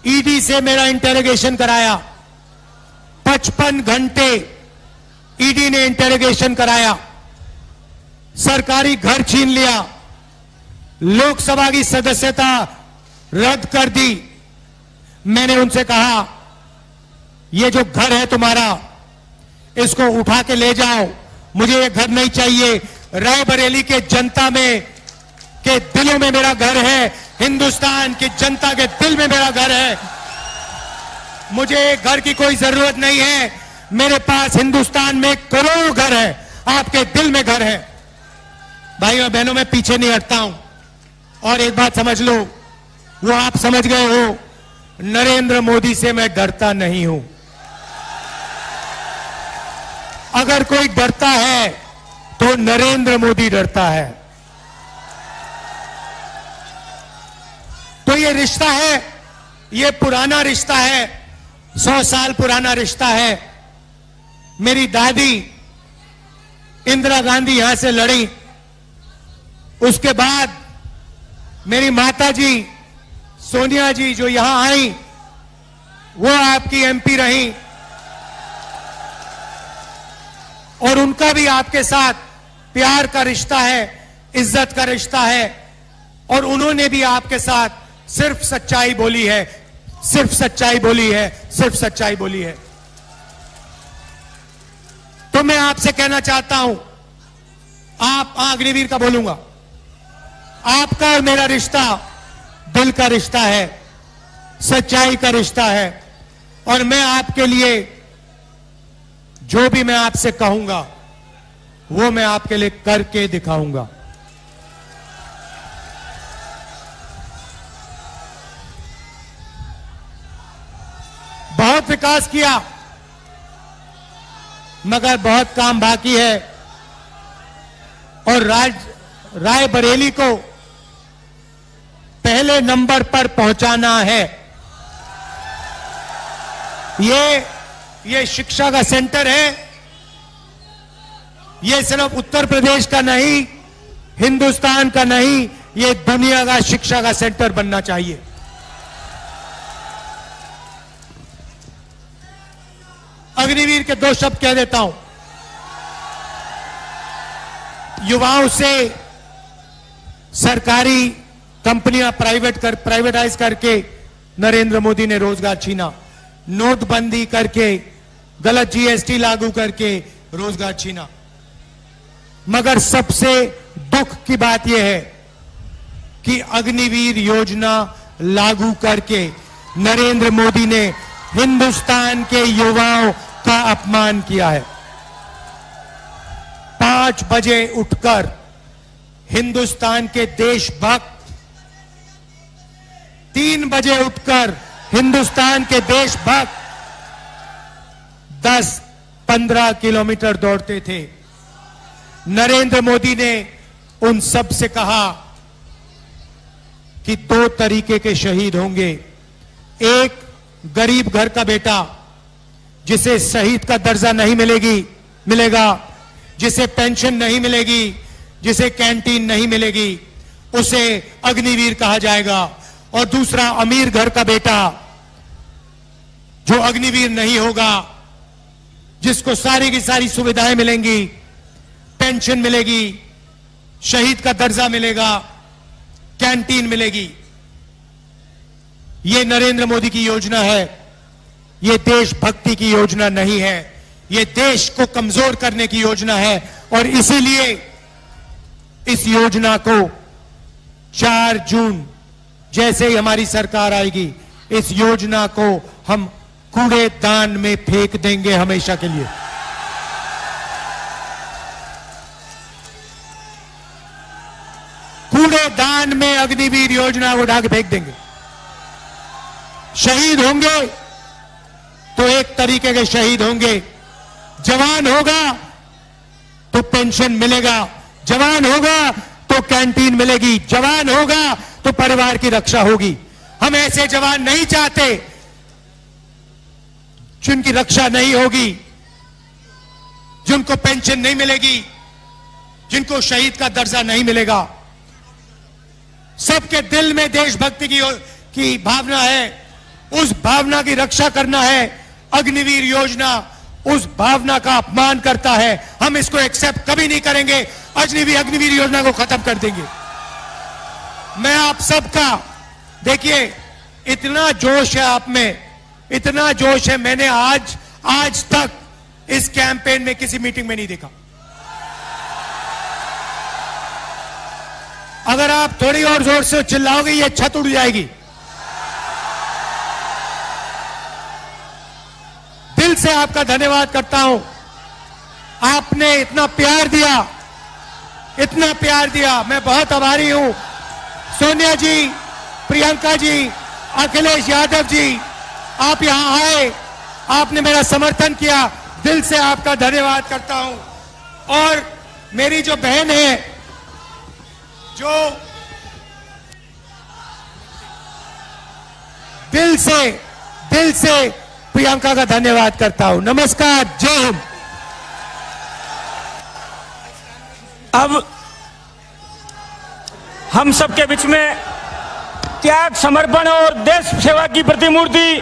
ईडी से मेरा इंटेरोगेशन कराया। 55 घंटे ईडी ने इंटेरोगेशन कराया। सरकारी घर छीन लिया, लोकसभा की सदस्यता रद्द कर दी। मैंने उनसे कहा, ये जो घर है तुम्हारा, इसको उठा के ले जाओ, मुझे ये घर नहीं चाहिए। रायबरेली के जनता में के दिलों में मेरा घर है, हिंदुस्तान की जनता के दिल में मेरा घर है। मुझे घर की कोई जरूरत नहीं है। मेरे पास हिंदुस्तान में करोड़ों घर है, आपके दिल में घर है। भाइयों और बहनों, मैं पीछे नहीं हटता हूं। और एक बात समझ लो, वो आप समझ गए हो, नरेंद्र मोदी से मैं डरता नहीं हूं। अगर कोई डरता है तो नरेंद्र मोदी डरता है। तो ये रिश्ता है, ये पुराना रिश्ता है, 100 साल पुराना रिश्ता है। मेरी दादी इंदिरा गांधी यहां से लड़ी, उसके बाद मेरी माता जी सोनिया जी जो यहां आई, वो आपकी एमपी रही और उनका भी आपके साथ प्यार का रिश्ता है, इज्जत का रिश्ता है। और उन्होंने भी आपके साथ सिर्फ सच्चाई बोली है, सिर्फ सच्चाई बोली है, सिर्फ सच्चाई बोली है। तो मैं आपसे कहना चाहता हूं, आप अग्निवीर का बोलूंगा, आपका और मेरा रिश्ता दिल का रिश्ता है। सच्चाई का रिश्ता है। और मैं आपके लिए जो भी मैं आपसे कहूंगा वो मैं आपके लिए करके दिखाऊंगा। बहुत विकास किया मगर बहुत काम बाकी है और रायबरेली को पहले नंबर पर पहुंचाना है। ये शिक्षा का सेंटर है। ये सिर्फ उत्तर प्रदेश का नहीं, हिंदुस्तान का नहीं, ये दुनिया का शिक्षा का सेंटर बनना चाहिए। अग्निवीर के 2 शब्द कह देता हूं। युवाओं से सरकारी कंपनियां प्राइवेटाइज करके नरेंद्र मोदी ने रोजगार छीना। नोटबंदी करके, गलत जीएसटी लागू करके रोजगार छीना। मगर सबसे दुख की बात यह है कि अग्निवीर योजना लागू करके नरेंद्र मोदी ने हिंदुस्तान के युवाओं का अपमान किया है। 5 बजे उठकर हिंदुस्तान के देशभक्त, 3 बजे उठकर हिंदुस्तान के देशभक्त 10-15 किलोमीटर दौड़ते थे। नरेंद्र मोदी ने उन सब से कहा कि 2 तरीके के शहीद होंगे। एक गरीब घर का बेटा जिसे शहीद का दर्जा नहीं मिलेगा, जिसे पेंशन नहीं मिलेगी, जिसे कैंटीन नहीं मिलेगी, उसे अग्निवीर कहा जाएगा। और दूसरा अमीर घर का बेटा जो अग्निवीर नहीं होगा, जिसको सारी की सारी सुविधाएं मिलेंगी, पेंशन मिलेगी, शहीद का दर्जा मिलेगा, कैंटीन मिलेगी। यह नरेंद्र मोदी की योजना है। यह देशभक्ति की योजना नहीं है, यह देश को कमजोर करने की योजना है। और इसीलिए इस योजना को 4 जून जैसे ही हमारी सरकार आएगी, इस योजना को हम कूड़ेदान में फेंक देंगे हमेशा के लिए। कूड़ेदान में अग्निवीर योजना को उठा के फेंक देंगे। शहीद होंगे तो एक तरीके के शहीद होंगे। जवान होगा तो पेंशन मिलेगा, जवान होगा तो कैंटीन मिलेगी, जवान होगा तो परिवार की रक्षा होगी। हम ऐसे जवान नहीं चाहते जिनकी रक्षा नहीं होगी, जिनको पेंशन नहीं मिलेगी, जिनको शहीद का दर्जा नहीं मिलेगा। सबके दिल में देशभक्ति की भावना है, उस भावना की रक्षा करना है। अग्निवीर योजना उस भावना का अपमान करता है। हम इसको एक्सेप्ट कभी नहीं करेंगे। अग्निवीर योजना को खत्म कर देंगे। मैं आप सबका, देखिए इतना जोश है आप में, इतना जोश है, मैंने आज तक इस कैंपेन में किसी मीटिंग में नहीं देखा। अगर आप थोड़ी और जोर से चिल्लाओगे ये छत उड़ जाएगी। दिल से आपका धन्यवाद करता हूं। आपने इतना प्यार दिया, इतना प्यार दिया, मैं बहुत आभारी हूं। सोनिया जी, प्रियंका जी, अखिलेश यादव जी, आप यहां आए, आपने मेरा समर्थन किया, दिल से आपका धन्यवाद करता हूं। और मेरी जो बहन है, जो दिल से प्रियंका का धन्यवाद करता हूं। नमस्कार, जय हिंद। अब हम सबके बीच में त्याग, समर्पण और देश सेवा की प्रतिमूर्ति